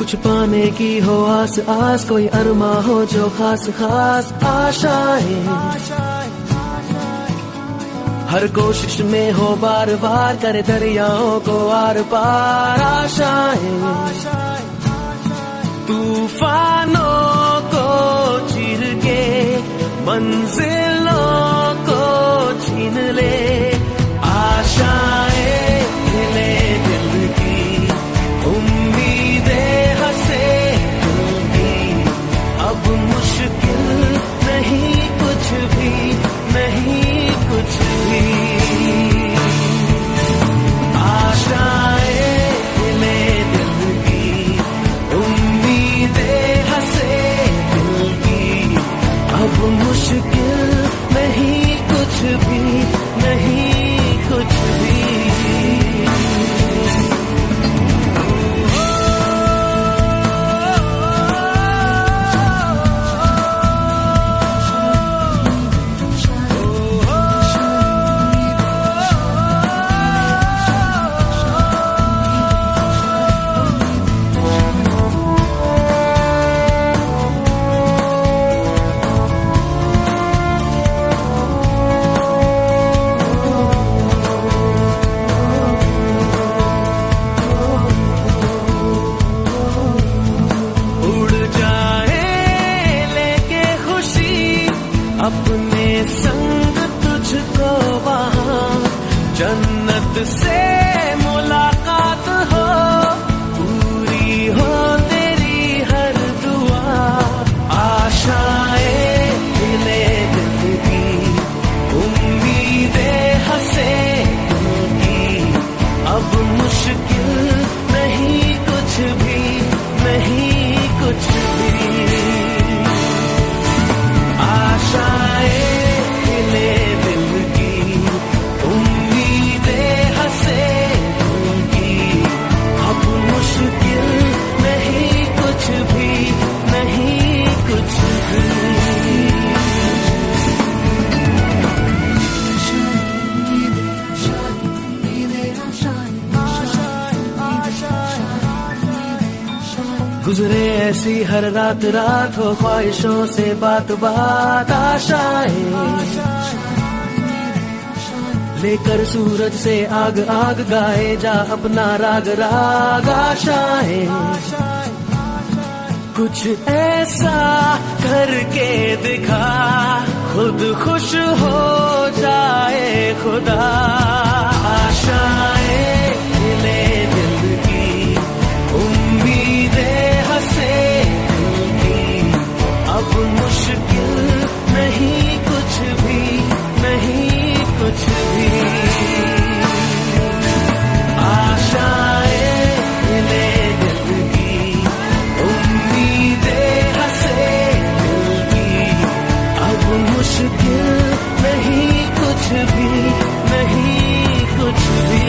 कुछ पाने की हो आस आस, कोई अरमा हो जो खास खास आशाएं, हर कोशिश में हो बार बार करे दरियाओं को आर पार आशाएं, तूफानों को चीर के मंजिलों को छीन ले आशाएं, खिले दिल की उम्मीदें हंसे दिल की, अब मुश्किल नहीं कुछ भी, नहीं कुछ भी। आशाएं खिले दिल की उम्मीदें हंसे दिल की, अब मुश्किल नहीं कुछ भी, नहीं कुछ भी। अपने संग तुझको वहाँ जन्नत से मुलाकात हो, पूरी हो तेरी हर दुआ। आशाएं खिले दिल की उम्मीदें हंसे दिल की, अब मुश्किल नहीं कुछ भी, नहीं कुछ भी। आशाएं खिले दिल की उम्मीदें हंसे दिल की, अब मुश्किल नहीं कुछ भी, नहीं कुछ भी। गुजरे ऐसी हर रात रात हो ख्वाहिशों से बात बात। आशाएं लेकर सूरज से आग आग गाए जा अपना राग राग। आशाएं कुछ ऐसा करके दिखा, खुद खुश हो जाए खुदा। आशाएं खिले दिल की उम्मीदें हंसे दिल की, अब मुश्किल नहीं कुछ भी, नहीं कुछ भी। आशाएं खिले दिल की उम्मीदें हंसे दिल की, अब मुश्किल नहीं कुछ भी, नहीं कुछ भी।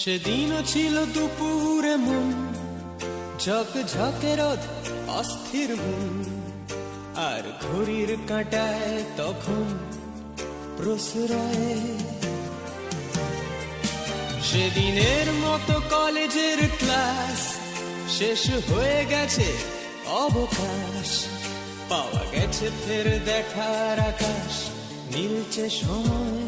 সেদিনও ছিল দুপুরে এমন ঝকঝকে রোদ অস্থির মন, আর ঘড়ির কাঁটায় তখন প্রশ্রয়। সেদিনের মতো কলেজের ক্লাস শেষ হয়ে গেছে, অবকাশ পাওয়া গেছে ফের দেখার আকাশ, নীলচে সময়।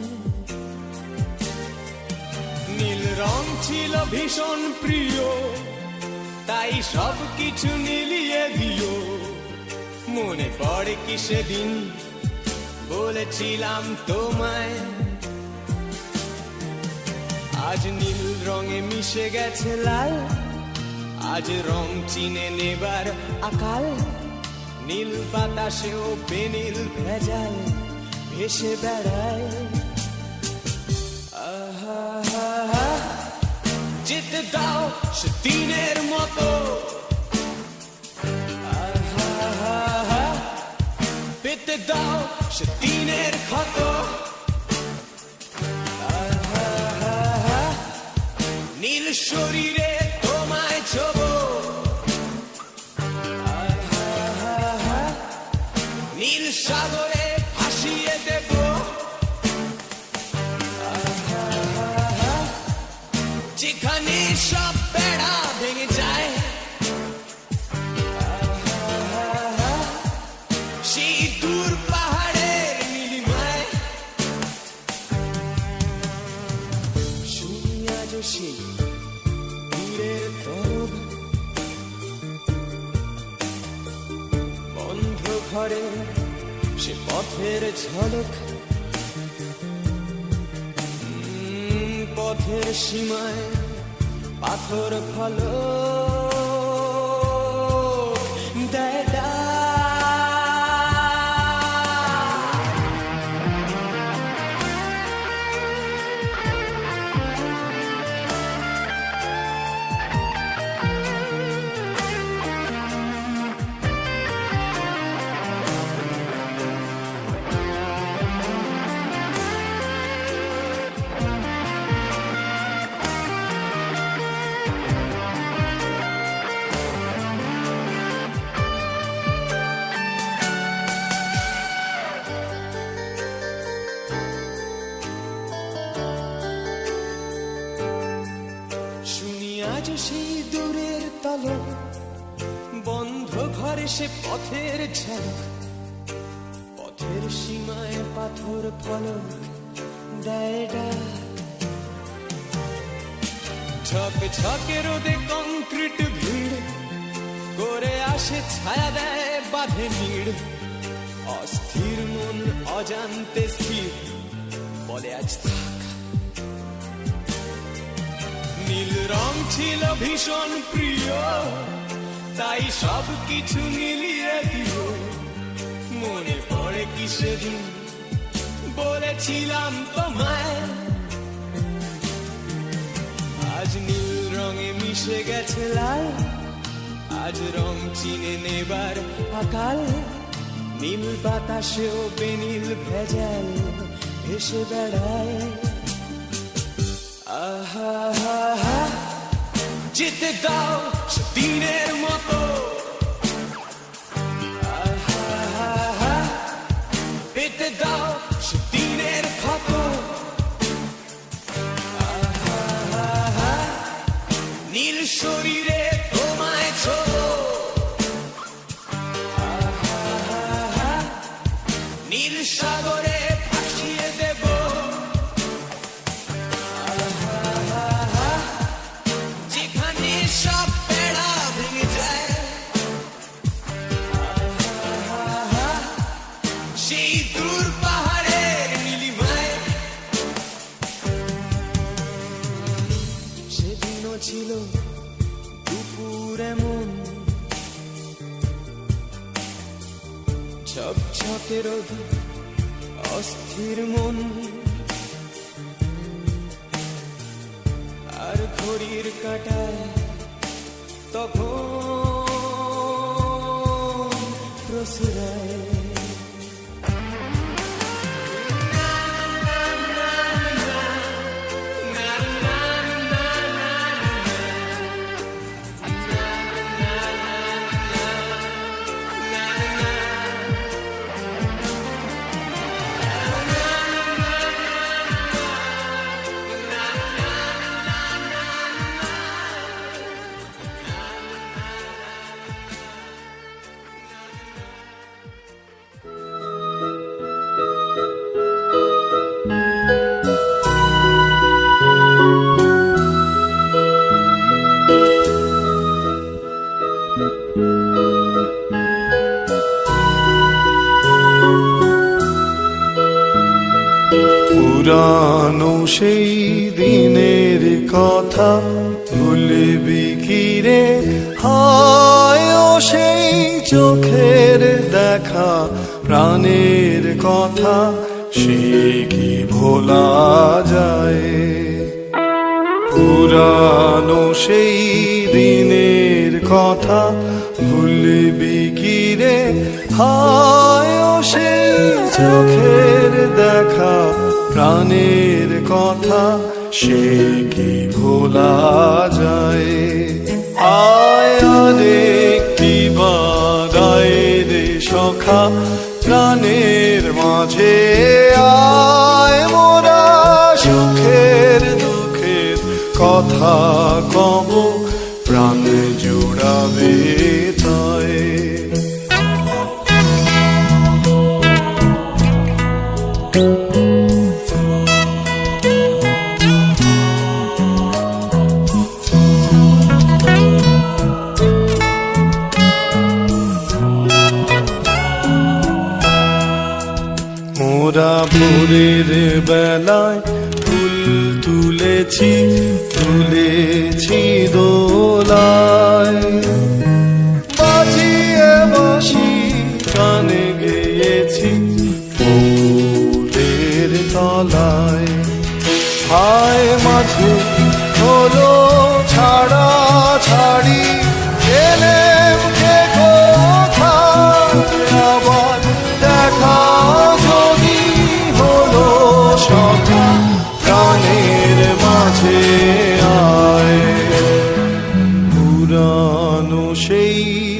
নীল রং ছিল ভীষণ প্রিয়, তাই সব কিছু নীলিয়ে দিও। মনে পড়ে কি সেদিন বলেছিলাম তোমায়, আজ নীল রঙে মিশে গেছে লাল, আজ রং চিনে নেবার আকাল। নীল বাতাসেও বেনীল ভেজাল ভেসে বেড়ায়। যেতে দাও সেদিনের মতো, পেতে দাও সেদিনের ক্ষত। নীল শরীরে তোমায় ছোবো, নীল সাগরে ভাসিয়ে দেব। যেখানে সব বেড়া ভেঙে যায়, সেই দূর পাহাড়ের নীলিমায়। শুনি আজ সেই দূরের তরব, বন্ধ ঘরে সে পথের ঝলক। পথের সীমায় পাথর ফলক দেয় ডাক। আজ সেই দূরের তলক, বন্ধ ঘরে সে পথের ঝলক। পথের সীমায় পাথর ফলক দেয় ডাক। ঝকে ঝকে রোদে কংক্রিট ভিড় করে আসে, ছায়া দেয় বাঁধে নীড়। অস্থির মন অজান্তে স্থির বলে আজ থাক। নীল রং ছিল ভীষণ প্রিয়, তাই সব কিছু মিলিয়ে দিও। মনে পড়ে কি সেদিন বলেছিলাম তোমায়, আজ নীল রঙে মিশে গেছে লাল, আজ রং চিনে নেবার আকাল। নীল বাতাসেও বেনীল ভেজাল ভেসে বেড়ায়। যেতে দাও সেদিনের মতো, পেতে দাও সেদিনের ক্ষত। নীল শরীরে তোমায় ছোবো, নীল সাগরে ভাসিয়ে দেব। যেখানে সব বেড়া ভেঙে যায়, সেই দূর পাহাড়ের নীলিমায়। সেদিনও ছিল দুপুর এমন, ঝকঝকে রোদ অস্থির মন, আর ঘড়ির কাঁটায় তখন প্রশ্রয়। পুরানো সেই দিনের কথা ভুলবি কি রে? হায় ও সেই চোখের দেখা, প্রাণের কথা সে কি ভোলা যায়? পুরানো সেই দিনের কথা ভুলবি কি রে? হায় ও সেই চোখের দেখা, প্রাণের কথা সে কি ভোলা যায়? আয় আরেকটি বার আয় রে সখা, প্রাণের মাঝে আয় মোরা সুখের দুঃখের কথা কব, প্রাণ জুড়াবে তাই। মোরা ভোরের বেলায় ফুল তুলেছি, তুলেছি দোলায়, বাজিয়ে বাঁশি গানে গেয়েছি ফুলের তলায়। হায় মাঝে হলো ছাড়া ছাড়ি, এলেম কে কোথায় আবার দেখা যদি হলো সখা, প্রাণের মাঝে আয়। পুরানো সেই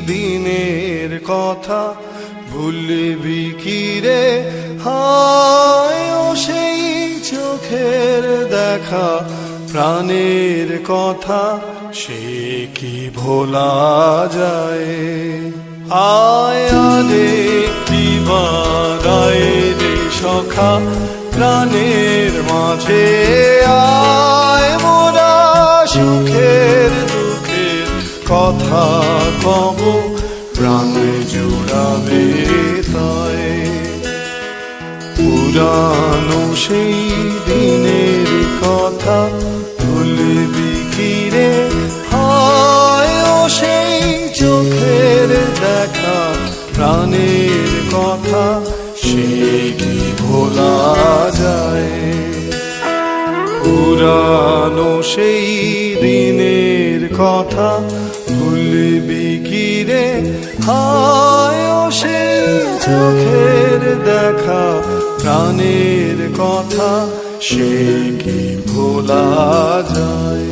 দিনের কথা ভুলবি কি রে? হায় ও সেই চোখের দেখা, প্রাণের কথা সে কি ভোলা যায়? আয় আরেকটি বার আয় রে সখা, প্রাণের মাঝে আয় মোরা সুখের দুঃখের কথা কব, প্রাণ জুড়াবে তাই। পুরানো সেই দিনের কথা ভুলবি কি রে? হায় ও সেই চোখের দেখা, প্রাণের কথা সে কি ভোলা যায়? পুরানো সেই দিনের কথা ভুলবি কি রে? হায় ও সেই চোখের দেখা, প্রাণের কথা সে কি ভোলা যায়?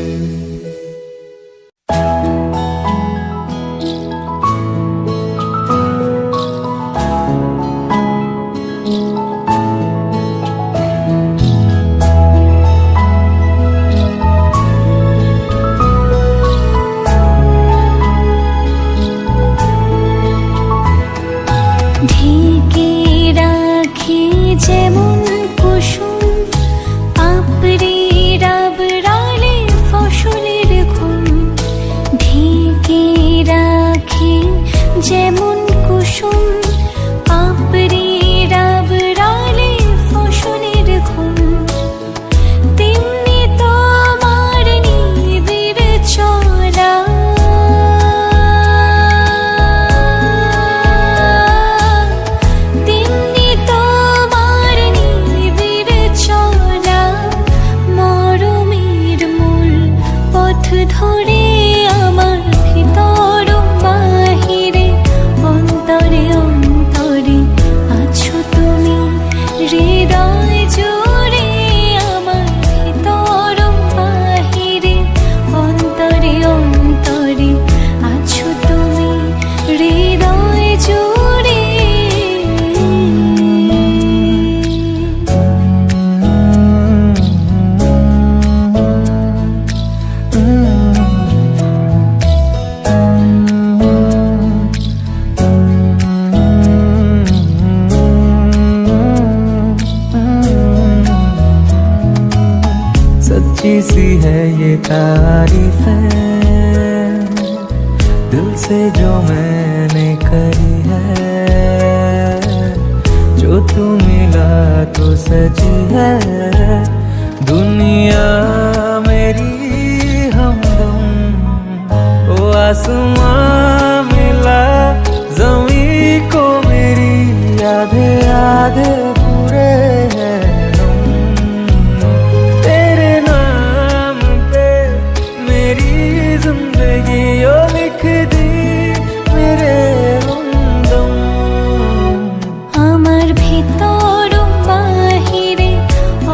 ঢেকে রাখি যেমন কুসুম, পাপড়ি ডাবরালে ফসলের ঘুম। ঢেকে রাখি যেমন কুসুম, পাপড়ি ডাবরালে ফসলের ঘুম। তেমনি তোমার নিবিড় চলা, ধরে আমার ভিতর বাহিরে, অন্তরে অন্তরে আছো তুমি, হৃদয় জুড়ে আমার ভিতর বাহিরে, অন্তরে অন্তরে আছো তুমি, হৃদয় জুড়ে। सच्ची सी है ये तारीफ है, दिल से जो मैंने करी है। जो तू मिला तो सजी है, आसमां मिला जमीन को मेरी आधे आधे पूरे हैं तेरे नाम पे मेरी जिंदगी ओ लिख दी मेरे हमदम আমার ভিতর বাহিরে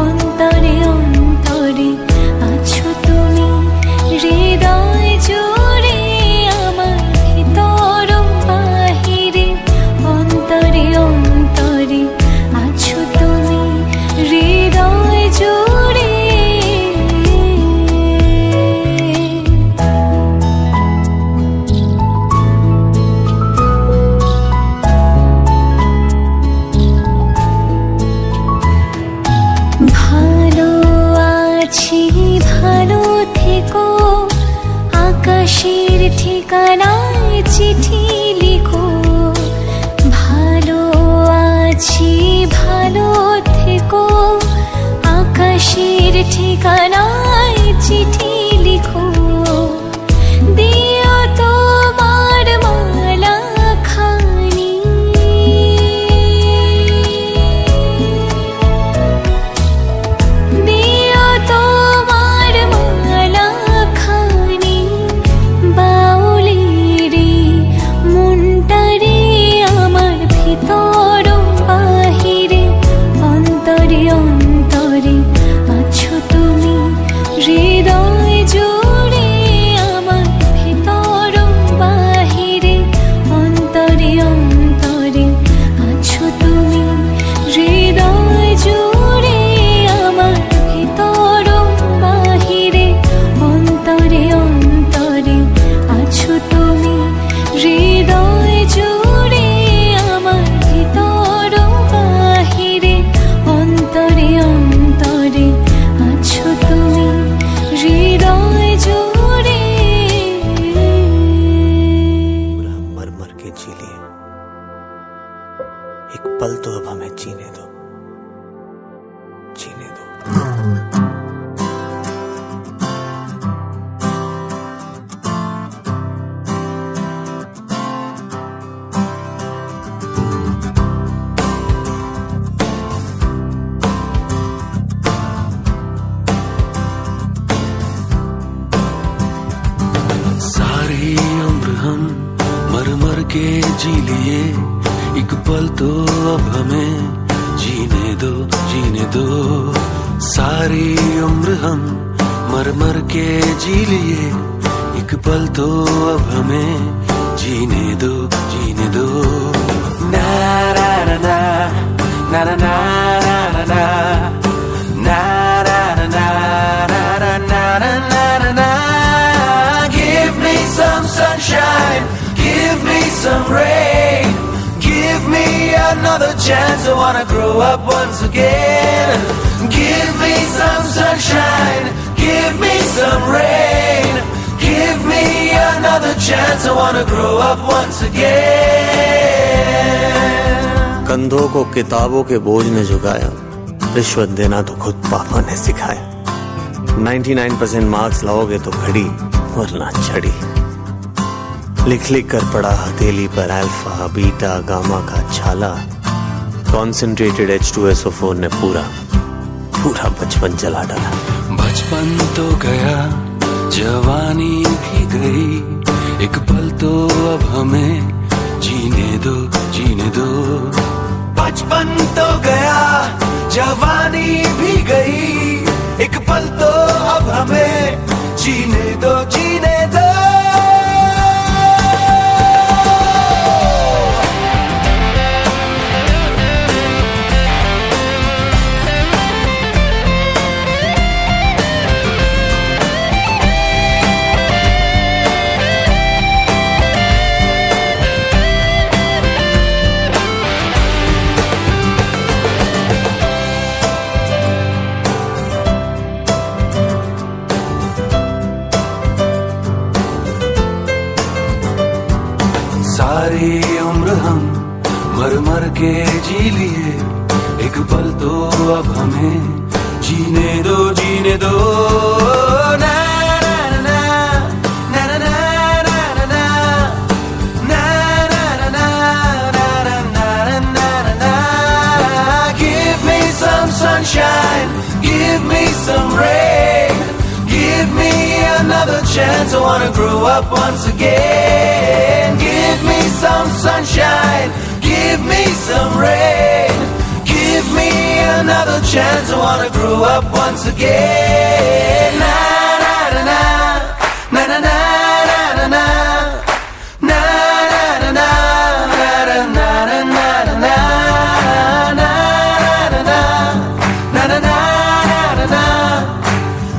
অন্তরে অন্তরে আছো তুমি হৃদয় জুড়ে আমার ভিতর বাহিরে অন্তরে অন্তরে আছো তুমি হৃদয় জুড়ে ভালো আছি ভালো থেকো আকাশের ঠিকানায় চিঠি লিখো ভালো আছি ভালো থেকো আকাশের ঠিকানায় চিঠি লিখো দিও তোমার মালা খানি দিও তোমার মালা খানি বাউলিরে মনটারে আমার ভিতর বাহিরে অন্তরে অন্তরে আছো তুমি হৃদয় জুড়ে আমার ভিতর বাহিরে অন্তরে অন্তরে আছো তুমি হৃদয় জুড়ে আমার ভিতর বাহিরে অন্তরে অন্তরে আছো তুমি হৃদয় জুড়ে আমার ভিতর বাহিরে অন্তরে অন্তরে আছো তুমি হৃদয় জুড়ে मर मर के जी लिए एक पल तो अब हमें जीने दो जीने दो सारी उम्र हम मर मर के जी लिए एक पल तो अब हमें जीने दो जीने दो सारी उम्र हम मर मर के जी लिए एक पल तो अब हमें जीने दो जीने दो ना ना ना ना ना ना ना ना ना ना ना ना ना ना ना na give me some sunshine give me some rain give me another chance I wanna grow up once again give me some sunshine give me some rain give me another chance I wanna grow up once again कंधों को किताबों के बोझ ने झुकाया रिश्वत देना तो खुद पापा ने सिखाया 99% मार्क्स लाओगे तो घड़ी वरना छड़ी लिख लिख कर पड़ा हथेली पर अल्फा बीटा गामा का छाला कॉन्सेंट्रेटेड H2SO4 ने पूरा पूरा बचपन जला डाला बचपन तो गया जवानी भी गई एक पल तो अब हमें जीने दो जीने दो बचपन तो गया जवानी भी गई एक पल तो अब हमें जीने दो जीने दो सारी उम्र हम मर मर के जी लिए एक पल तो अब हमें जीने दो जीने दो ना ना ना ना ना ना ना chance, I wanna grow up once again. Give me some sunshine, give me some rain. Give me another chance, I wanna grow up once again. Na na na na, na na na na na na, na na na na, na na na na na na, na na na, na na na na na,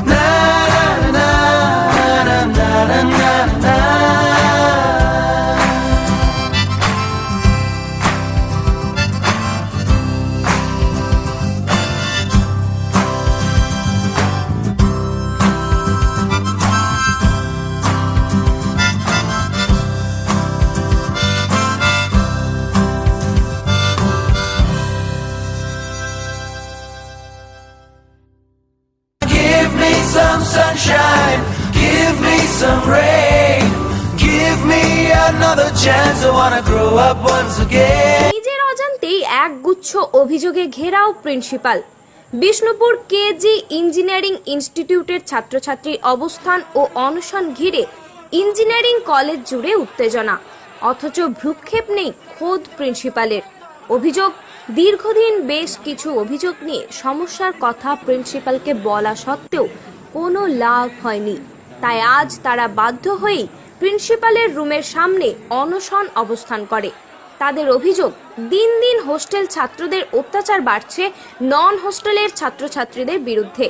na na na na na. Give me some sunshine, give me some rain. Give me another chance, I wanna grow up once again. নিজের অজান্তেই একগুচ্ছ অভিযোগে ঘেরাও principal. Bishnupur KG engineering ইনস্টিটিউটের ছাত্রছাত্রীর অবস্থান ও অনশন ঘিরে ইঞ্জিনিয়ারিং কলেজ জুড়ে উত্তেজনা, অথচ ভ্রুক্ষেপ নেই খোদ প্রিন্সিপালের। অভিযোগ, দীর্ঘদিন বেশ কিছু অভিযোগ নিয়ে সমস্যার কথা প্রিন্সিপালকে বলা সত্ত্বেও কোনো লাভ হয়নি। তাই আজ তারা বাধ্য হয়েই প্রিন্সিপালের রুমের সামনে অনশন অবস্থান করে। তাদের অভিযোগ, দিন দিন হোস্টেল ছাত্রদের অত্যাচার বাড়ছে নন হোস্টেলের ছাত্রছাত্রীদের বিরুদ্ধে।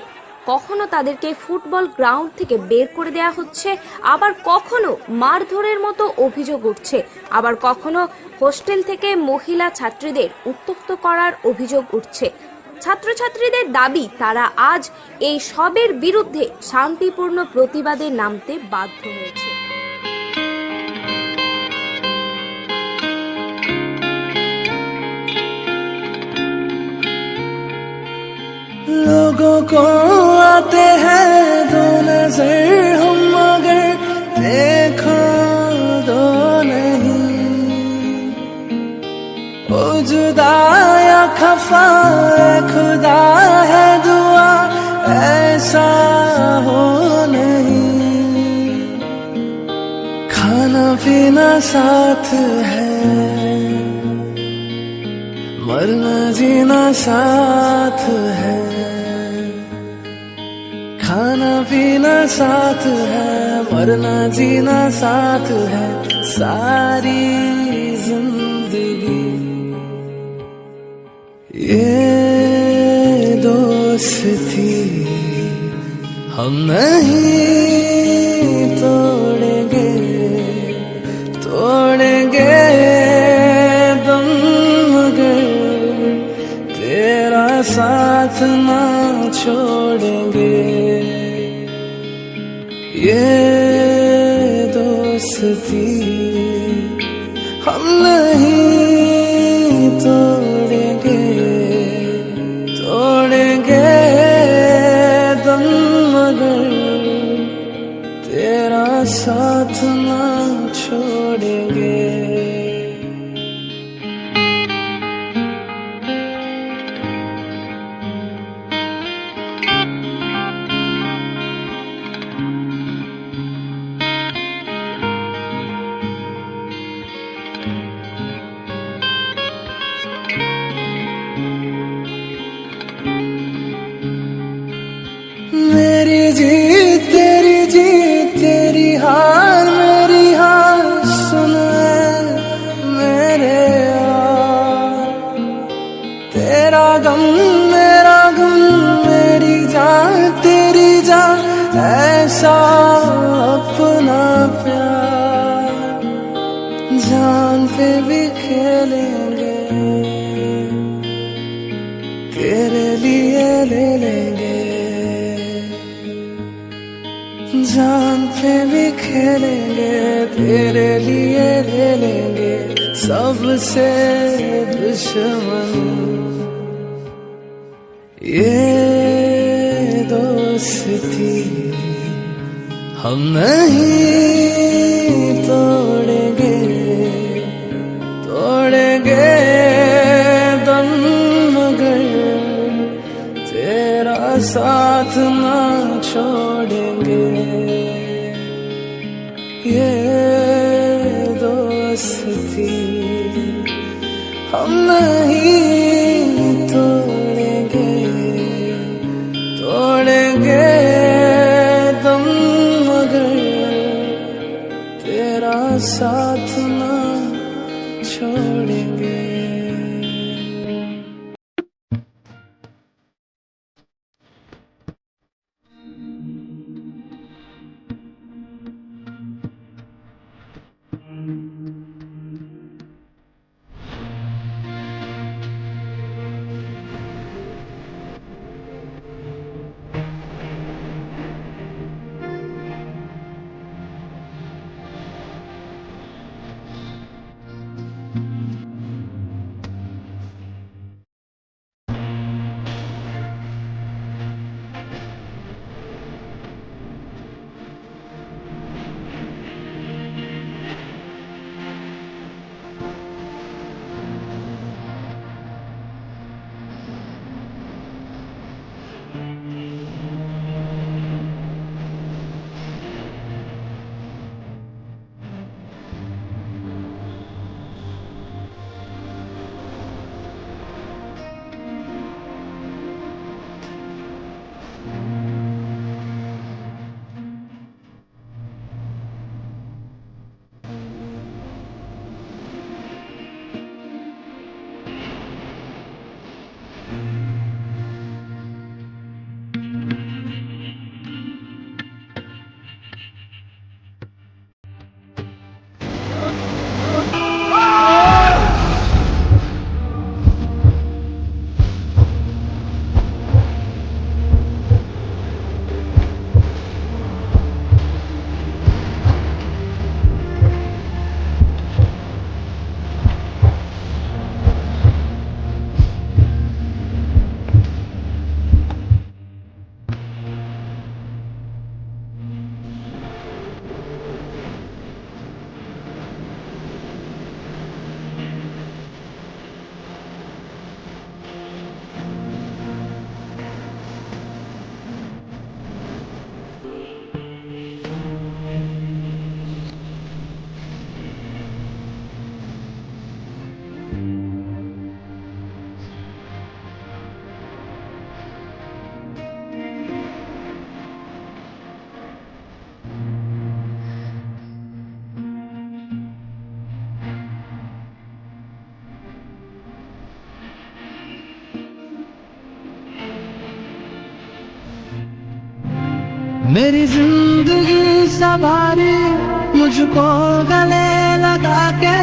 কখনো তাদেরকে ফুটবল গ্রাউন্ড থেকে বের করে দেওয়া হচ্ছে, আবার কখনো মারধরের মতো অভিযোগ উঠছে, আবার কখনো হোস্টেল থেকে মহিলা ছাত্রীদের উত্ত্যক্ত করার অভিযোগ উঠছে। ছাত্রছাত্রীদের দাবি, তারা আজ এই সবের বিরুদ্ধে শান্তিপূর্ণ প্রতিবাদে নামতে বাধ্য হয়েছে। लोगों को आते हैं दो नजर, हम मगर देखो दो नहीं। ओ जुदा या खफा खुदा है दुआ ऐसा हो नहीं। खाना पीना साथ है, मरना जीना साथ है। खाना पीना साथ है, मरना जीना साथ है। सारी जिंदगी ये दोस्ती हम नहीं तोड़ेंगे, तोड़ेंगे दम मगर तेरा साथ ना छोड़ेंगे। ये दोस्ती हम नहीं तोड़ेंगे, तोड़ेंगे दम मगर तेरा साथ ना छोड़ेंगे। मेरी जीत तेरी जीत, तेरी हार मेरी हार, सुन मेरे यार। तेरा गम मेरा गम, मेरी जान तेरी जान, ऐसा अपना प्यार। जान पे भी खेलेंगे, तेरे लिए ले लेंगे। जान पे भी खेलेंगे, तेरे लिए ले लेंगे। सबसे दुश्मन ये दोस्ती हम नहीं तोड़ेंगे, तोड़ेंगे दम मगर तेरा साथ ना छोड़ेंगे। ये दोस्ती हम नहीं तोड़ेंगे तोड़ेंगे दम मगर तेरा साथ ना छोड़ेंगे। मेरी जिंदगी सवारी मुझको गले लगा के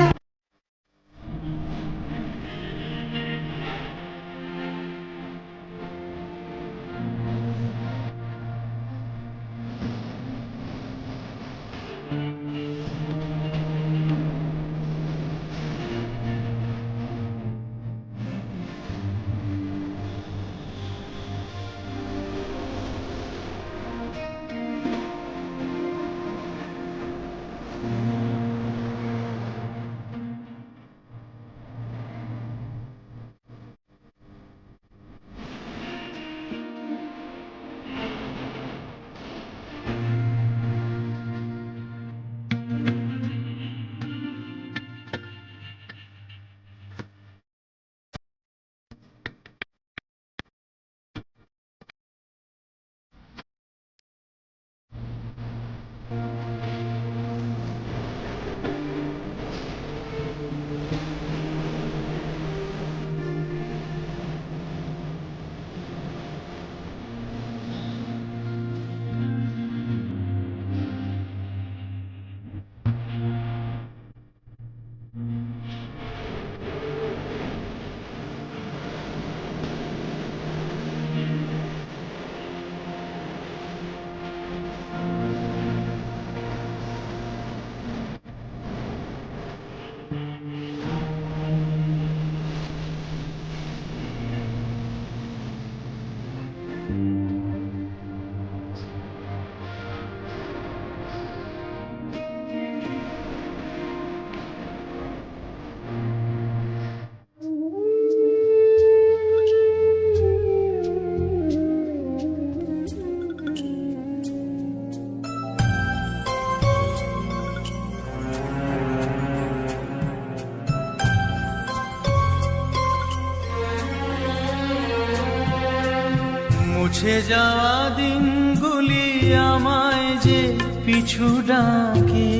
মুছে যাওয়া দিনগুলি আমায় যে পিছু ডাকে,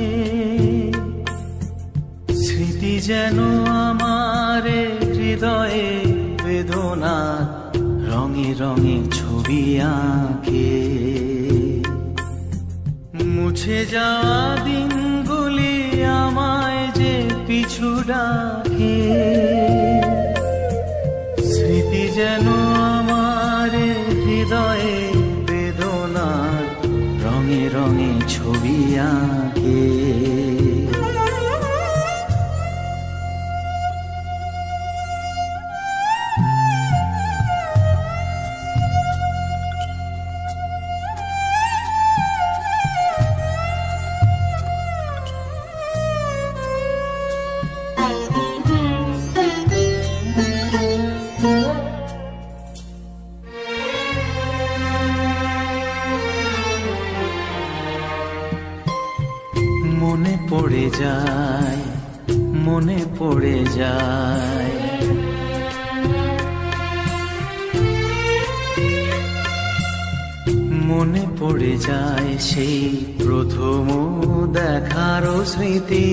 স্মৃতি যেন আমার হৃদয়ে বেদনা রঙে রঙে ছবি আঁকে। মুছে যাওয়া দিনগুলি আমায় যে পিছু ডাকে, স্মৃতি যেন আমার হৃদয়ে বেদনার রঙে রঙে ছবি আঁকে। মনে পড়ে যায়, মনে পড়ে যায়, মনে পড়ে যায় সেই প্রথম দেখার স্মৃতি।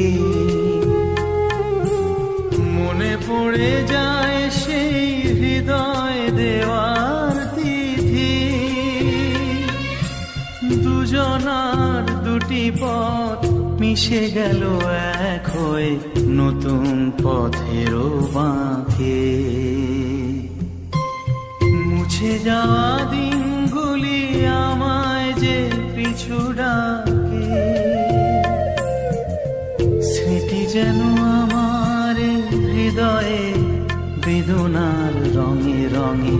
মনে পড়ে যায় সেই হৃদয় দেওয়ার তিথি। দুজনার দুটি পথ মিশে গেল এক হয়ে নতুন পথেরও বাঁকে। মুছে যাওয়া দিনগুলি আমায় যে পিছু ডাকে, স্মৃতি যেন আমার হৃদয়ে বেদনার রঙে রঙে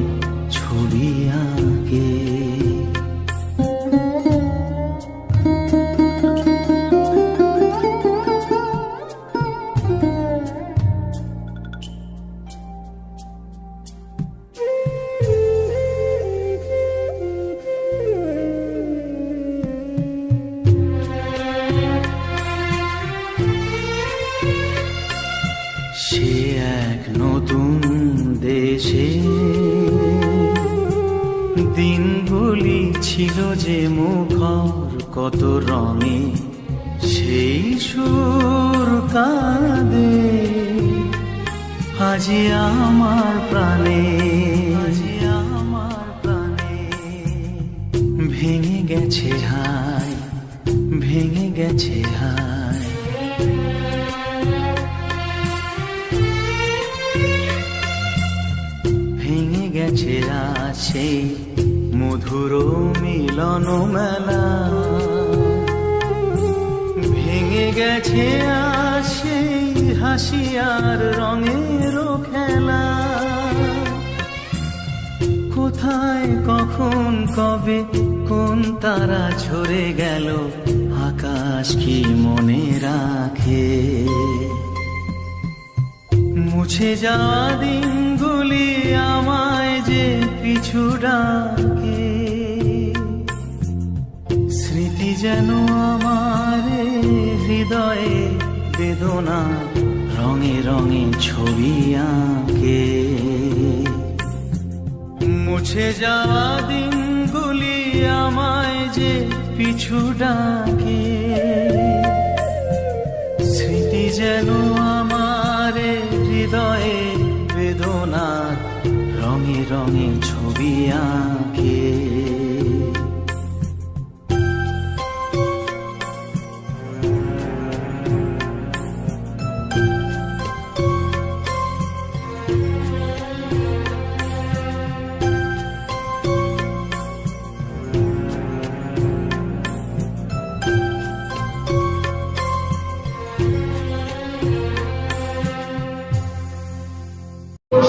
ছবি আঁকে। সে এক নতুন দেশে দিনগুলি ছিল যে মুখর কত রঙে, সেই সুর কাঁদে আজি আমার প্রাণে, আজি আমার প্রাণে। ভেঙে গেছে হায়, ভেঙে গেছে হায়, ভেঙে গেছে সেই মধুর মিলন মেলা। ভেঙে গেছে সেই হাসি আর রঙের খেলা। কোথায় কখন কবে কোন তারা ঝরে গেল, আকাশ কি মনে রাখে। মুছে যাওয়া দিনগুলি আমায় যে পিছু ডাকে, স্মৃতি যেন আমার হৃদয়ে বেদনা রঙে রঙে ছবি আঁকে। মুছে যাওয়া দিনগুলি আমায় যে পিছু ডাকে, স্মৃতি যেন আমার হৃদয়ে বেদনা রঙে রঙে ছবি আঁকে।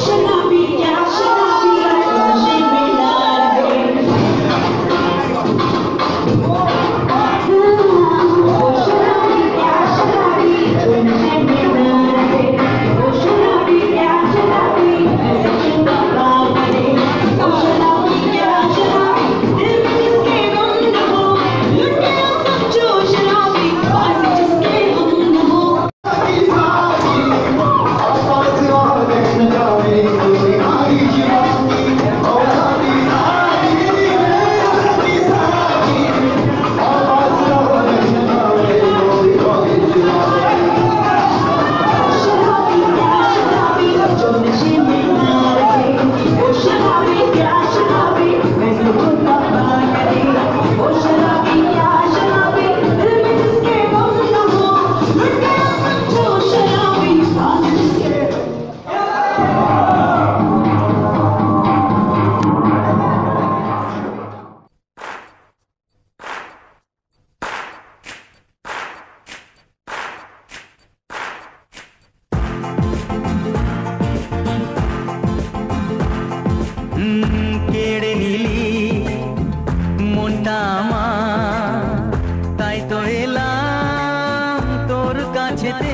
Should I be like, should I be like, মনটা আমার, তাই তো এলাম তোর কাছেতে।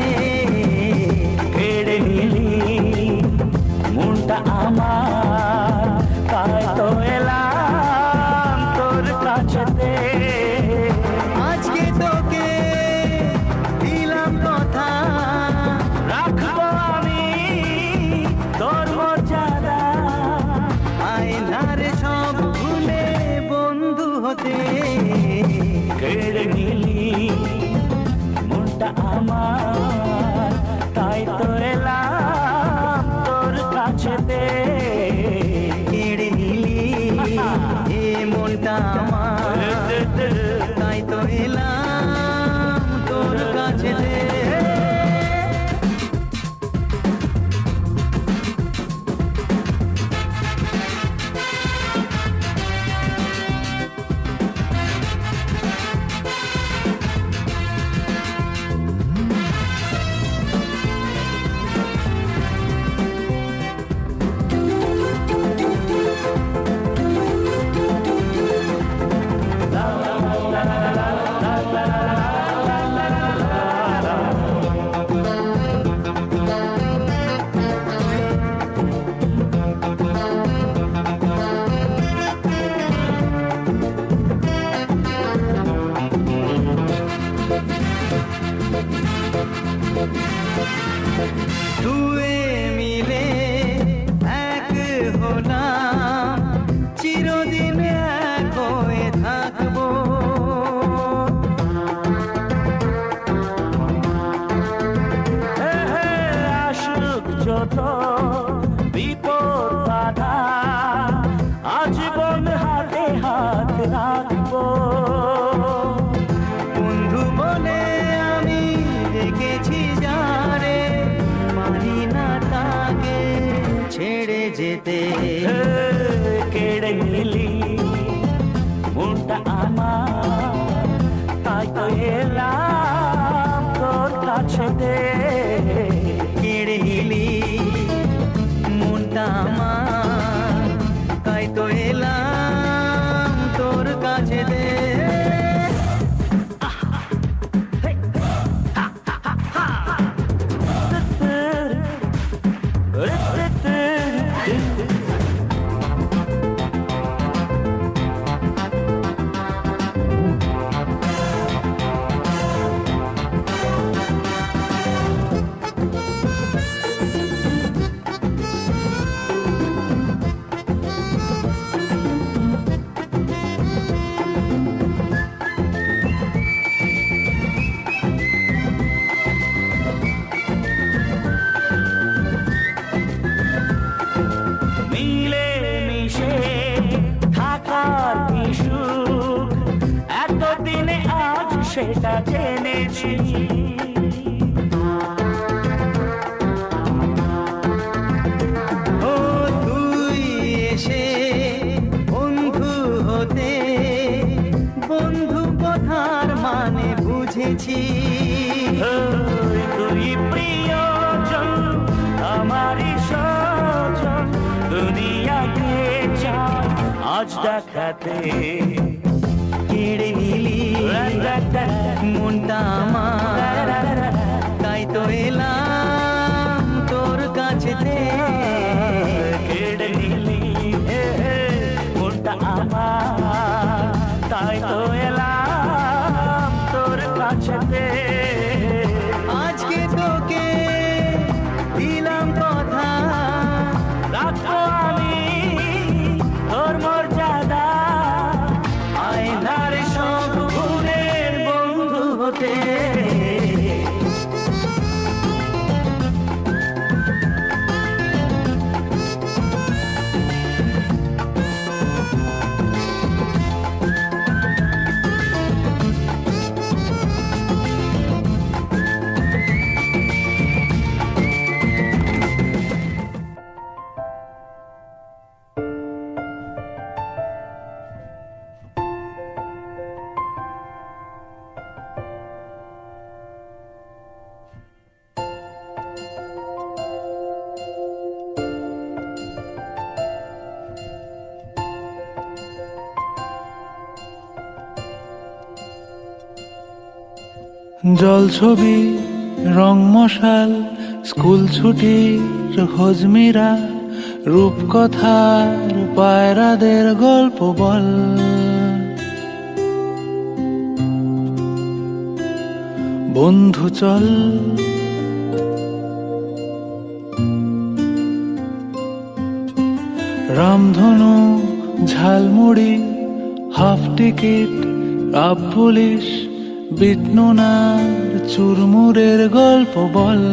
কেড়ে নিলি মনটা আমার, তাই তো এলাম তোর কাছেতে। আজকে তোকে দিলাম কথা, রাখবো আমি তোর মর্যাদা। আয়নার সব ভুলে বন্ধু হতে। কেড়ে নিলি মনটা আমার, তাই তো এলাম তোর কাছেতে। কেড়ে নিলি এ মনটা আমার, তাই তো এলাম তোর কাছেতে। দুয়ে মিলে এক হলাম, চিরদিন এক হয়ে থাকবো। আসুক যত বিপদ বাধা, আজীবন হাতে হাত রাখবো। বন্ধু বলে আমি রেখেছি যারে, মানি না তাকে ছেড়ে যেতে। কেড়ে নিলি মনটা আমার, তাই তো এলাম তোর কাছেতে। কেড়ে নিলি মনটা আমার, তাই তো এলাম তোর কাছেতে। মিলে মিশে থাকার কি সুখ, এতদিনে আজ সেটা জেনেছি। ও তুই এসে বন্ধু হতে, বন্ধু কথার মানে বুঝেছি। তুই প্রিয়জন আমারই সজন, দুনিয়াকে চাই আজ দেখাতে। কেড়ে নিলি মনটা আমার, তাই তো এলাম তোর কাছেতে। কেড়ে নিলি মনটা আমার, তাই তো এলাম তোর কাছেতে। আজকে তোকে দিলাম কথা, রাখবো আমি তোর মর্যাদা। আয়নার সব ভুলের বন্ধু হতে। জলছবি রং মশাল স্কুল ছুটির হজমিরা রূপকথার পায়রাদের গল্প বল বন্ধু চল রামধনু ঝালমুড়ি হাফ টিকিট আপ পুলিশ বিটনুনার চুরমুরের গল্প বল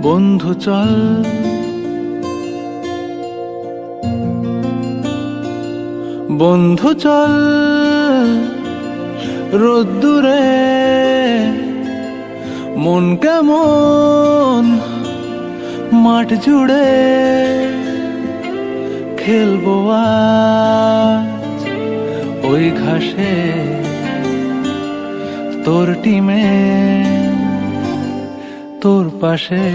বন্ধু চল বন্ধু চল রোদ্দুরে মন কেমন মাঠ জুড়ে খেলবো আজ ওই ঘাসে তোর টিমে তোর পাশে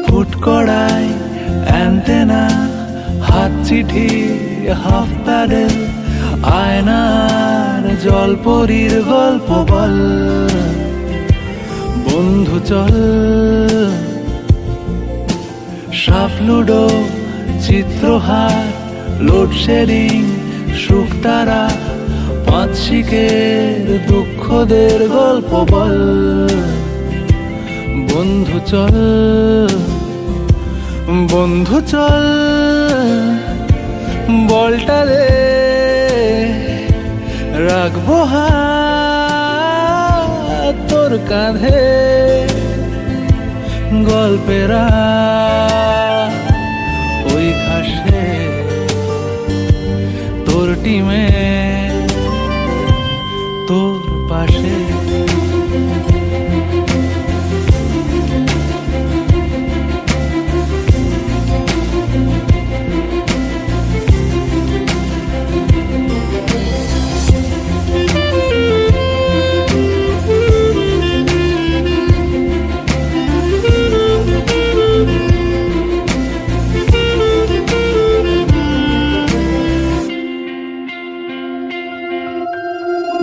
ফুটকড়াই অ্যান্টেনা হাত চিঠি হাফ প্যাডেল আয়নার জলপরীর গল্প বল বন্ধু চল সাপ লুডো চিত্রহার লোডশেডিং শুকতারা পাঁচ শিকের দুঃখদের গল্প বল বন্ধু চল বন্ধু চল বলটা রে রাখবো হাত তোর কাঁধে গল্পেরা ওই ঘাসে তোর টিমে তোর পাশে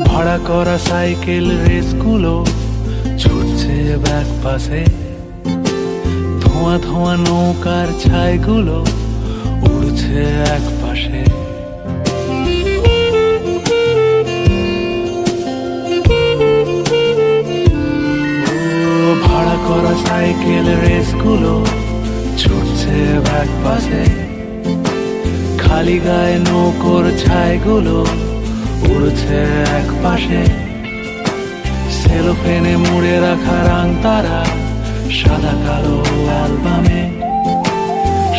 ভাড়া করা সাইকেল রেসগুলো ছুটছে ব্যাক পাশে ধোঁয়া ধোঁয়া নৌকার ছাইগুলো উড়ছে এক পাশে ভাড়া করা সাইকেল রেসগুলো ছুটছে ব্যাক পাশে খালি গায়ে নৌকোর ছাইগুলো উড়ছে এক পাশে সেলোফেনে মুড়ে রাখা রাং তারা সাদা কালো অ্যালবামে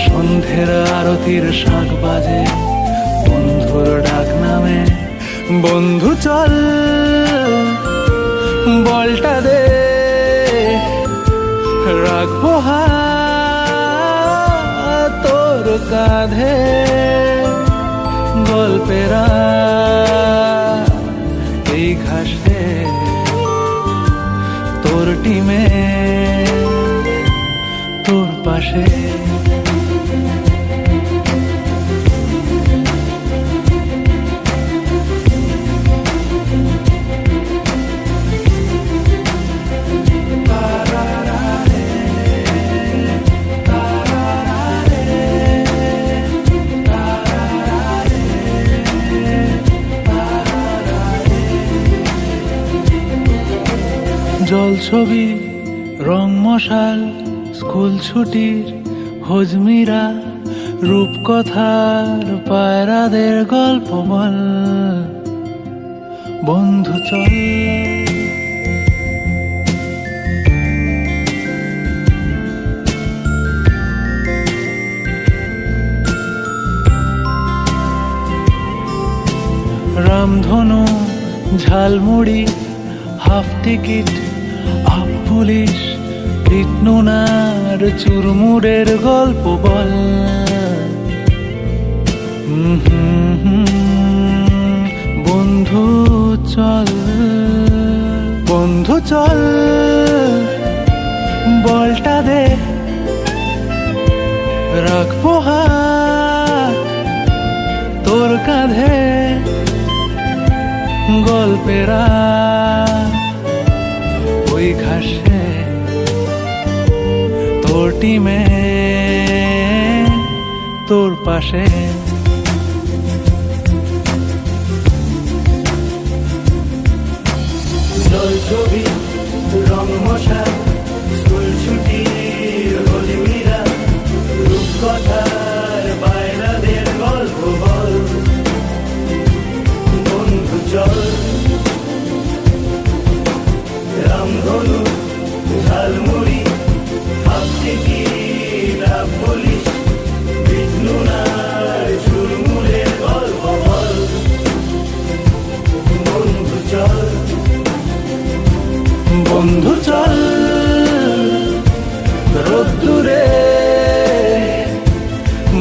সন্ধ্যের আরতির শাঁখ বাজে বন্ধুর ডাক নামে বন্ধু চল বলটা দে রাখবো হাত তোর কাঁধে গল্পেরা এই ঘাসে তোর টিমে তোর পাশে জলছবি রং মশাল স্কুল ছুটির হজমিরা রূপকথার পায়রাদের গল্প বল বন্ধু চল রামধনু ঝালমুড়ি হাফ টিকিট আপ পুলিশ বিটনুনার চুরমুরের গল্প বল বন্ধু চল, বন্ধু চল, বলটা দে, রাখবো হাত তোর কাঁধে, গল্পেরা ওই ঘাসে তোর টিমে তোর পাশে। জল ছবি রং মশা, স্কুল ছুটি হোলিমিরা, রূপকথার বাইরাদের গল্প বল, বন্ধু চল, রামধনু ঝালমুড়ি ভাবতে কি লাভ বলিস, বিষ্ণুনার ঝুলমুলের গল্প বল, বন্ধু চল, বন্ধু চল, রোদ্দুরে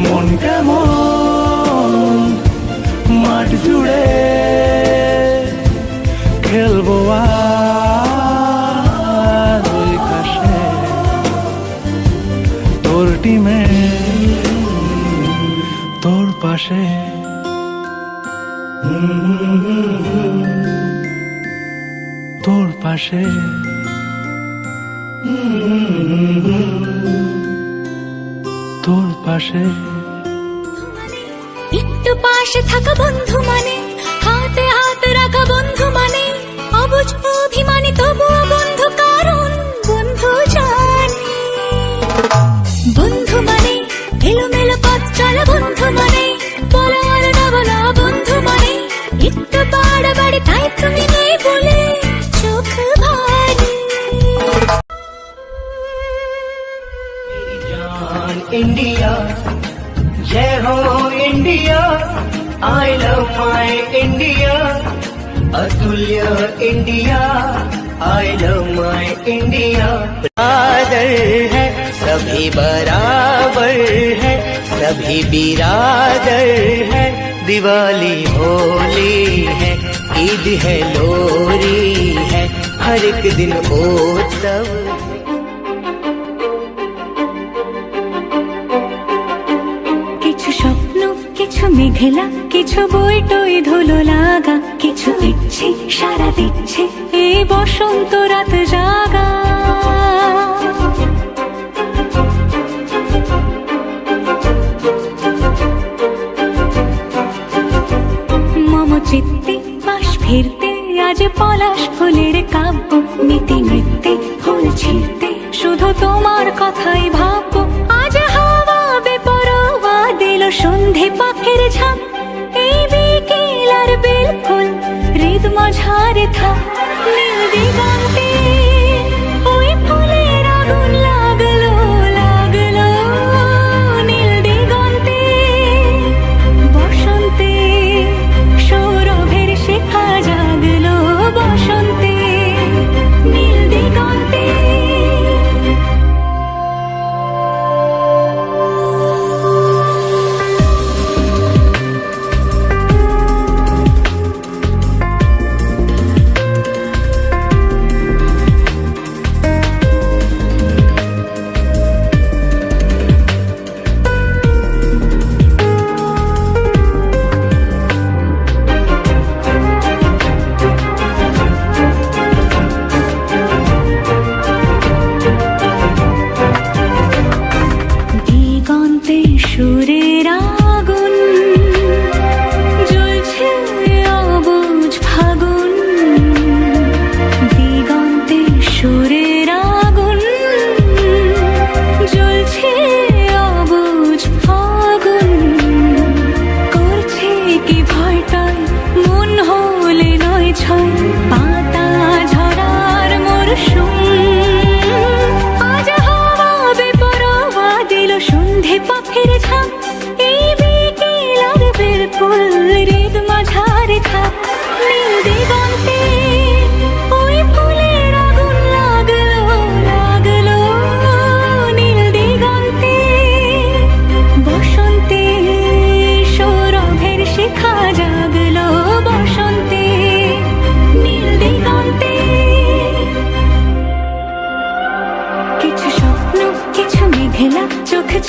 মন কেমন মাঠ জুড়ে খেলবো আর ওই ঘাসে তোর টিমে তোর পাশে। তোর পাশে, তোর পাশে। একটু পাশে থাকা বন্ধু মানে, হাতে হাত রাখা বন্ধু মানে, অবুঝ অভিমানী তবুও বন্ধু, কারণ বন্ধু জানে। বন্ধু মানে এলোমেলো পথ চলা, বন্ধু মানে বলা আর না বলা, বন্ধু মানে একটু বাড়াবাড়ি তাই তুমি নেই বলে চোখ ভারী। इंडिया, जय हो India, I love my India, अतुल्य India, I love my India. बराबर है सभी, बराबर है सभी, बिरादर है, दिवाली होली है, ईद है लोरी है, हर एक दिन उत्सव। কিছু স্বপ্ন, কিছু মেঘলা, কিছু বই টই ধুলো লাগা, কিছু ইচ্ছে সারা দিচ্ছে এই বসন্ত রাত জাগা। মম চিত্তে পাশ ফিরতে আজ পলাশ ফুলের কাব্য, নীতি নৃত্যে ফুল ছিঁড়তে শুধু তোমার কথাই ভাববো। আজ হাওয়া বেপরোয়া দিল সন্ধে পাখির ঝাঁক, এই বিকেল আর বিলকুল হৃদ মাঝারে থাক। নীল দিগন্তে ওই ফুলের আগুন লাগলো, লাগলো নীল দিগন্তে, বসন্তে সৌরভের শিখা জাগলো, বসন্তে নীল দিগন্তে। দিগন্তে সুরের আগুন জ্বলছে, অবুঝ ফাগুন। দিগন্তে সুরের আগুন জ্বলছে, অবুঝ ফাগুন। করছে কি ভয়টাই মন হলে নয় ছয়, পাতা ঝরার মরশুম। আজ হাওয়া বেপরোয়া দিল সন্ধে পাখির ঝাঁক,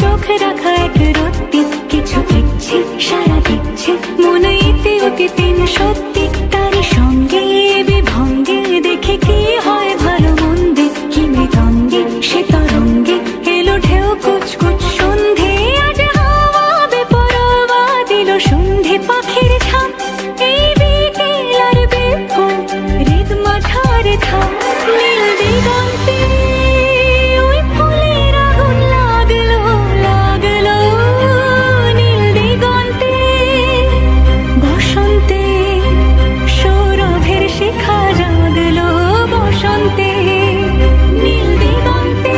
চোখ রাখা এক রত্তি, কিছু ইচ্ছে সারা দিচ্ছে মন ইতি অতি তিন সত্যি, তারই সঙ্গে বিভঙ্গে দেখে কি হয় ভালো মন্দে, কি মৃদঙ্গে সে তরঙ্গে এলো ঢেউ কুচকুচ সন্ধে, আজ হাওয়া বেপরোয়া দিল সন্ধে পাখির ছাপ, এই বিকেল আর বিপুল হৃদ মাঝারে থাম, নীল দিগন্তে ওই ফুলের আগুন লাগলো লাগলো, নীল দিগন্তে বসন্তে সৌরভের শিখা জাগলো, বসন্তে নীল দিগন্তে।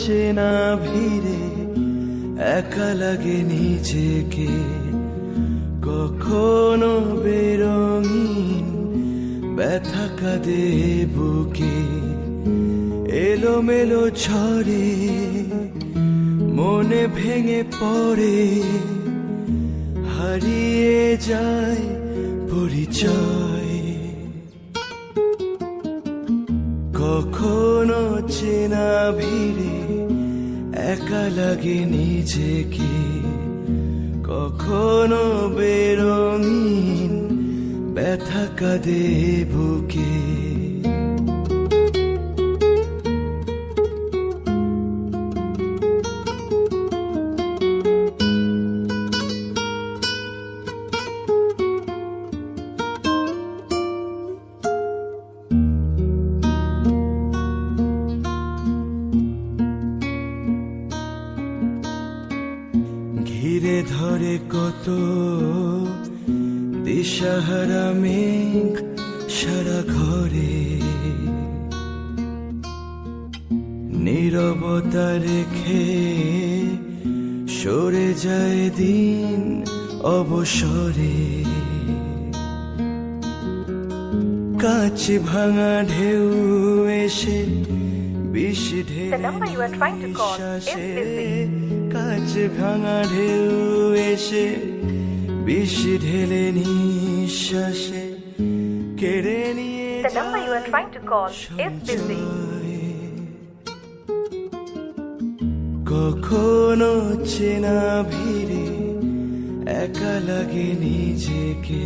চেনা ভিড়ে একা লাগে নিজেকে, কখনো বেরঙিন ব্যথা কাঁদে বুকে, এলোমেলো ঝড়ে মনে ভেঙে পড়ে, হারিয়ে যায় পরিচয়, কখনো চেনা ভিড়ে একা লাগে নিজেকে, কখনো বেরঙিন ব্যথা কাঁদে বুকে। ঘিরে ধরে কত দিশাহারা মেঘ সারা ঘরে, নীরবতা রেখে সরে যায় দিন অবসরে, কাঁচ ভাঙা ঢেউ এসে বিষ ঢেলে নিঃশ্বাসে, কাঁচ ভাঙা ঢেউ এসে বিষ ঢেলে নিঃশ্বাসে, কেড়ে নিয়ে কখনো চেনা ভিড়ে একা লাগে নিজেকে,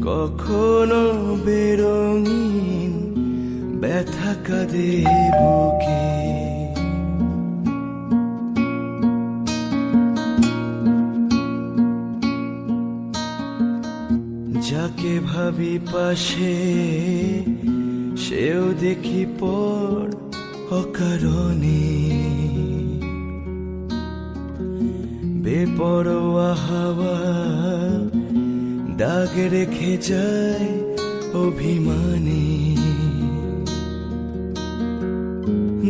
কখনো বেরঙিন ব্যথা কাঁদে বুকে। যাকে ভাবি পাশে সেও দেখি পর অকারণে বেপরোয়া হাওয়া দাগ রেখে যায় অভিমানে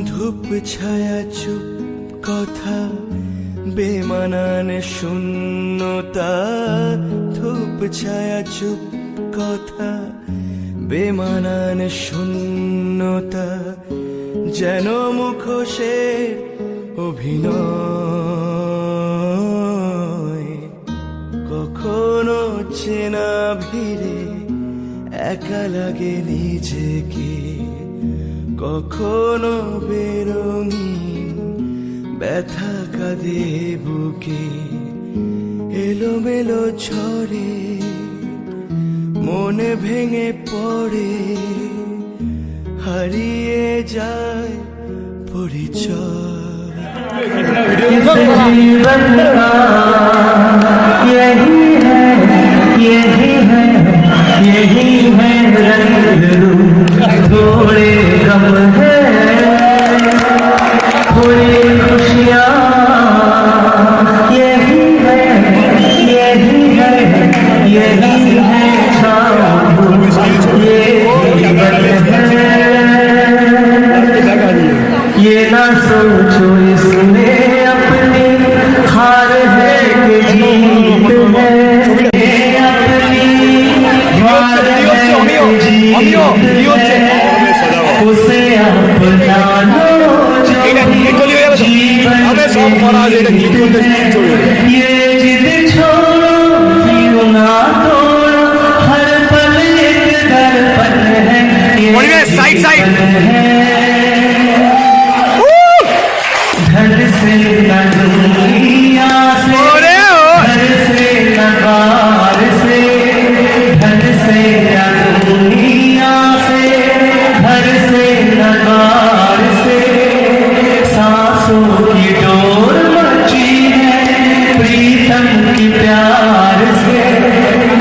ধূপ ছায়া চুপ কথা বেমানান শূন্যতা ধূপ ছায়া চুপ কথা বেমানান শূন্যতা যেন মুখোশের অভিনয় কখনো চেনা ভিড়ে একা লাগে নিজেকে কখনো বেরঙিন ব্যথা কাঁদে বুকে এলোমেলো ঝড়ে মনে ভেঙে পড়ে হারিয়ে যায় পরিচয় यही है रंग रूप थोड़े गम है थोड़ी खुशियाँ यही है शाम ये जीवन है ये ना सोचो इसमें अपनी हार है कि जीत है उसे अपना लो जो ये जिद छोड़ो जीवन ना तोड़ो हर पल एक दर्पण है साइड साइड धड़ से न दुनिया से धड़ से न बार से धड़ से न दुनिया से धड़ से न बार से सांसों की डोर मची है प्रीतम की प्यार से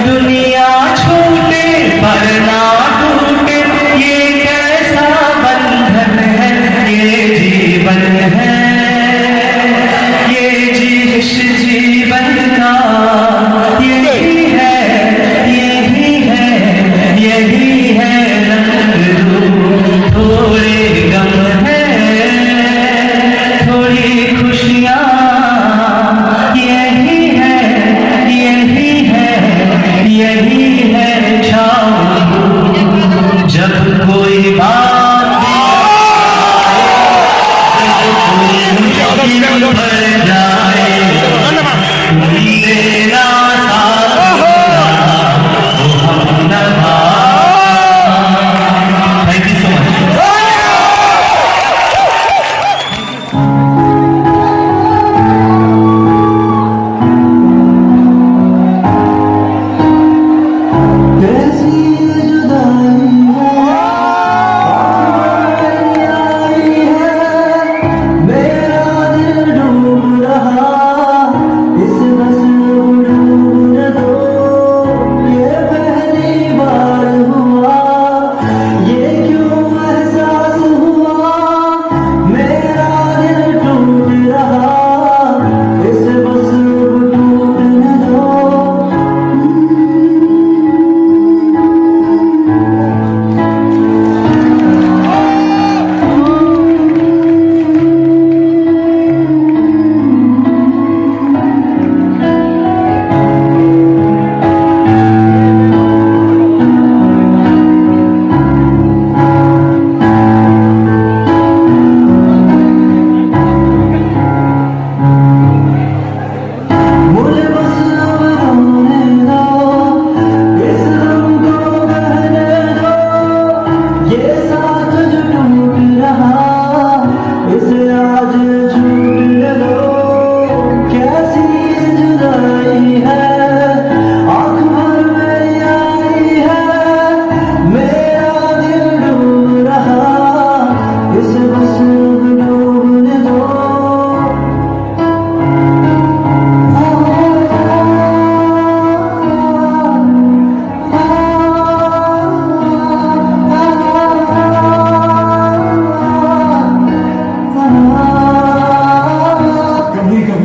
दुनिया छूटे पर ना टूटे ये कैसा बंधन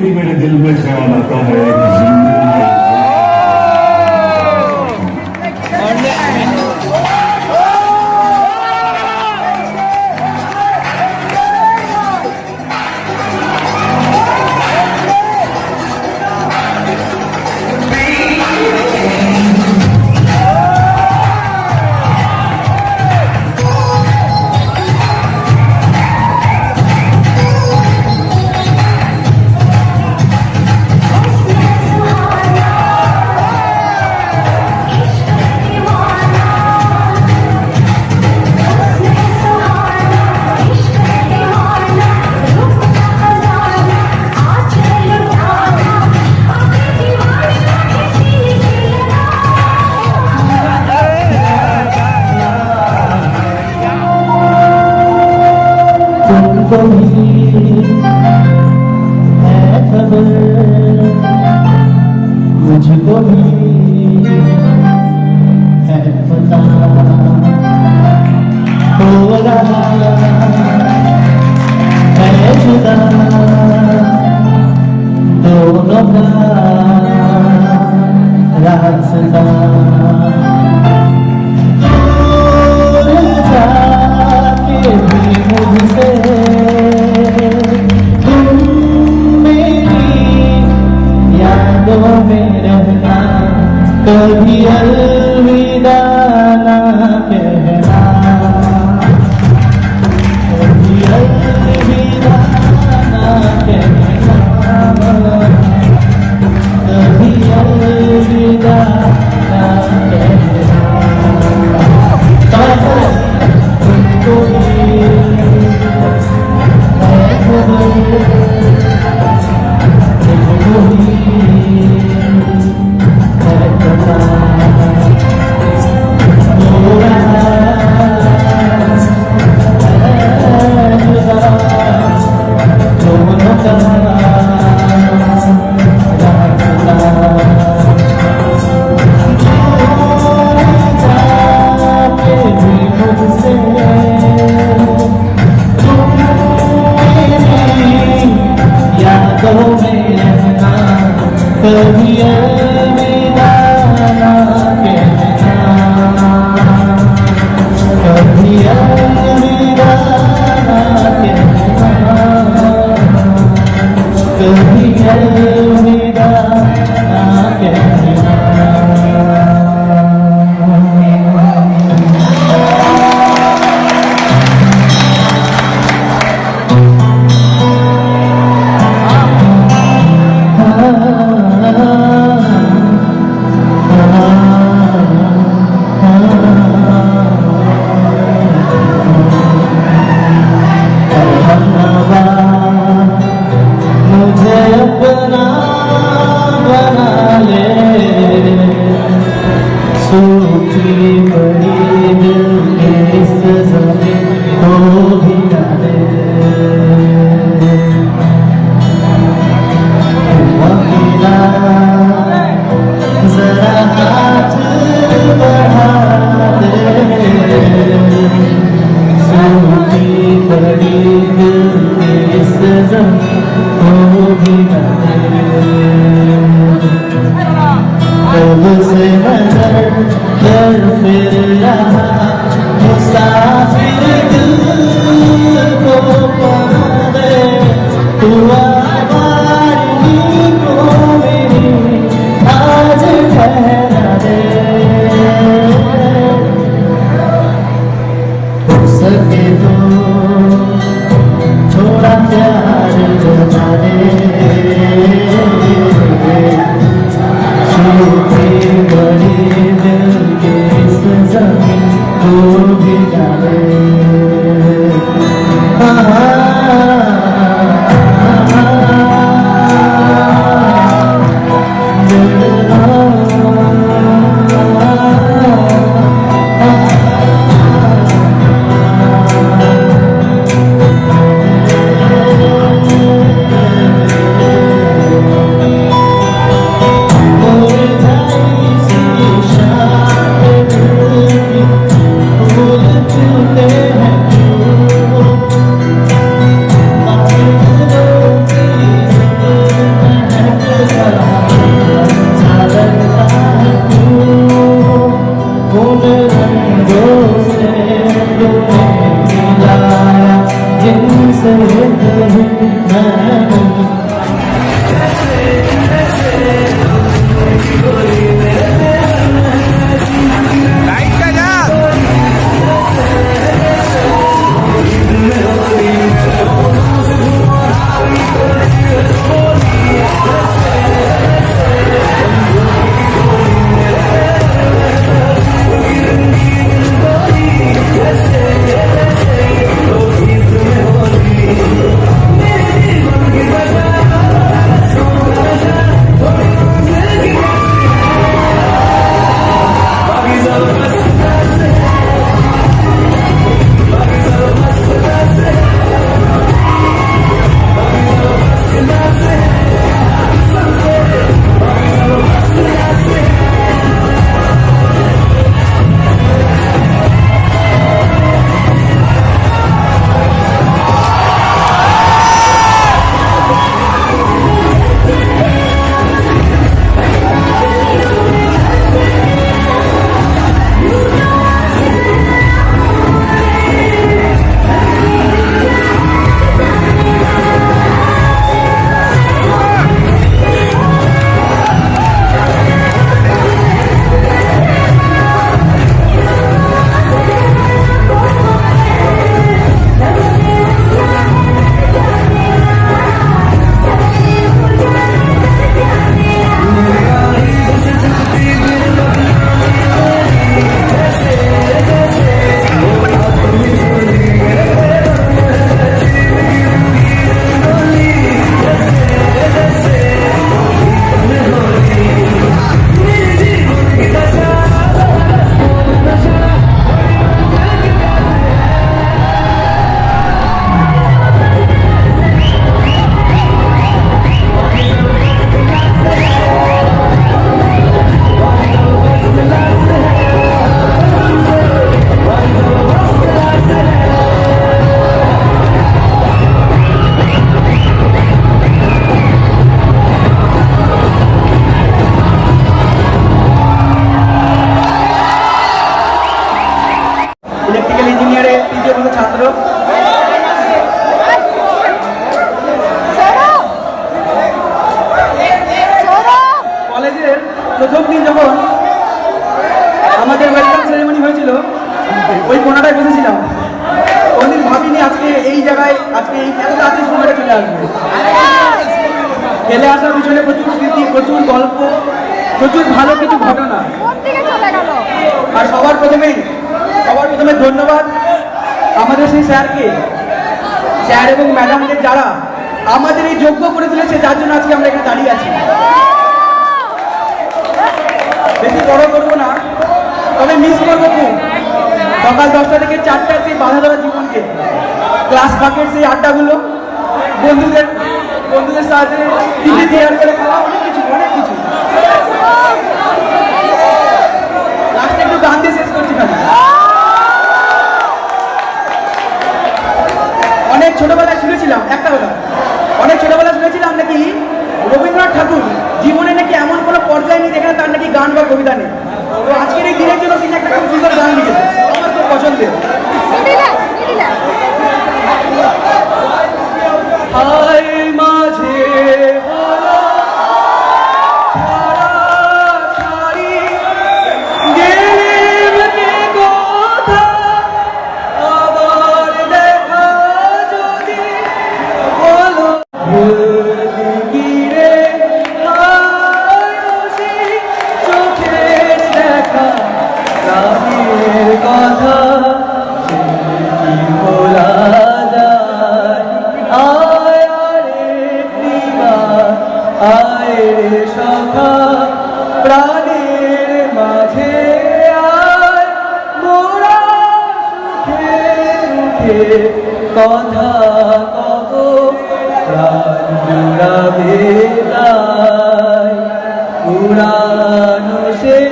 भी मेरे दिल में ख्याल आता है कि जिंदगी में तुमको भी है खबर, मुझको भी है पता, हो रहा है जुदा दोनों का रास्ता। दूर जाके भी मुझसे में रहना, कभी अलविदा ना कहना, कभी अलविदा ना कहना, कभी अलविदा ना कहना। तुमको भी है खबर, तुमको भी कभी अलविदा ना कहना, कभी अलविदा ना कहना, कभी अलविदा ना कहना। मुझे अपना बना ले, सूखी पड़ी दिल की इस ज़मीन को भिगा दे। वकीला जरा हाथ बढ़ा दे, सूखी पड़ी दिल की इस ज़मीन को भिगा दे। कब से नजर कर फिर रहा मुसाफिर दिल को पना दे, तू आवाज़ को मेरी প্রথম দিন যখন আমাদের ওয়েলকাম সেরেমনি হয়েছিল, ওই কোনাটায় বসেছিলাম। কোনদিন ভাবিনি আজকে এই জায়গায়, আজকে এই এত রাত্রে সময়টা চলে আসবে। খেলে আসার পিছনে প্রচুর স্মৃতি, প্রচুর গল্প, প্রচুর ভালো কিছু ঘটনা। আর সবার প্রথমে ধন্যবাদ আমাদের সেই স্যারকে, স্যার এবং ম্যাডামদের, যারা আমাদের এই যোগ্য করে তুলেছে, যার জন্য আজকে আমরা এখানে দাঁড়িয়ে আছি। বেশি বড় করবো না, তবে মিস করবো খুব সকাল 10টা থেকে 4টার সেই বাধা ধরা জীবনকে, ক্লাস ফাঁকের সেই আড্ডাগুলো, বন্ধুদের সাথে টিভি শেয়ার করে খাওয়া, অনেক কিছু। লাস্টে একটু গান দিয়ে শেষ করছি খালি। অনেক ছোটবেলায় শুনেছিলাম একটা কথা, নাকি রবীন্দ্রনাথ ঠাকুর জীবনে নাকি এমন কোনো পর্যায়ে নেই যেখানে তার নাকি গান বা কবিতা নেই। তো আজকের এই দিনের জন্য তিনি একটা খুব সুন্দর গান লিখেছে, আমার খুব পছন্দের। মাঝে প্রাণের মাঝে আয় মোরা সুখে কথা কব, প্রাণ জুড়াবে তাই পুরানো সেই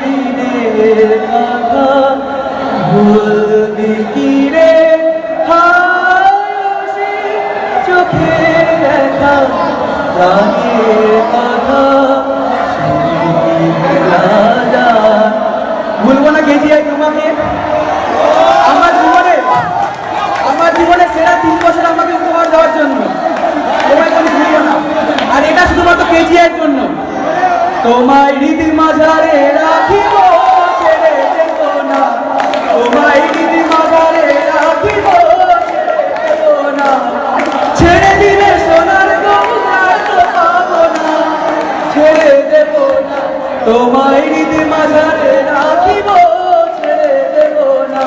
দিনের কথা ভুলবি কি রে, হাসি চোখে দেখা প্রাণের কথা ভুলবো না। কেজিআই তোমাকে আমার জীবনে সেরা 3 বছর আমাকে উপহার দেওয়ার জন্য, তোমায় আমি ভুলবো না। আর এটা শুধুমাত্র কেজিআইয়ের জন্য। তোমায় হৃদ মাঝারে রাখিব, ছেড়ে দেব না। তোমায় হৃদ মাঝারে রাখিব, ছেড়ে দেব না। ছেড়ে দিলে সোনার গঙ্গা তো পাবো না, ছেড়ে দেব না। তোমায় হৃদ মাঝারে রাখিব, ছেড়ে দেব না।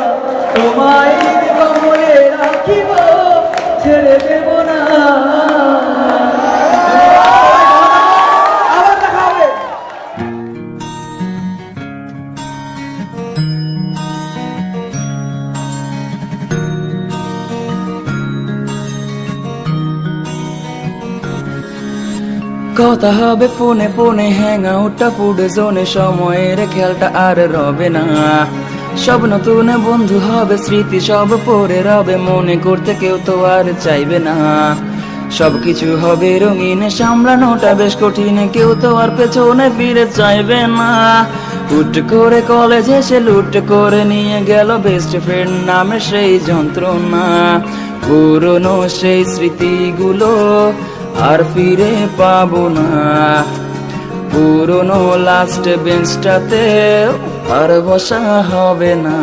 তোমায় হৃদ কমলে রাখিব, ছেড়ে দেব না। আবার দেখা হবে। কথা হবে ফোনে ফোনে, হ্যাং আউটটা ফুড জোনে, সময়ের খেয়ালটা আর রবে না। সব নতুন বন্ধু হবে, স্মৃতি সব পড়ে রবে, মনে করতে কেউ তো আর চাইবে না। সবকিছু হবে রঙিন, সামলানোটা বেশ কঠিন, কেউ তো আর পেছনে ফিরে চাইবে না। হুট করে কলেজে সে লুট করে নিয়ে গেল বেস্ট ফ্রেন্ড নামে সেই যন্ত্রণা। পুরনো সেই স্মৃতিগুলো আর ফিরে পাবো না। পুরনো লাস্ট বেঞ্চটাতে আর বসা হবে না।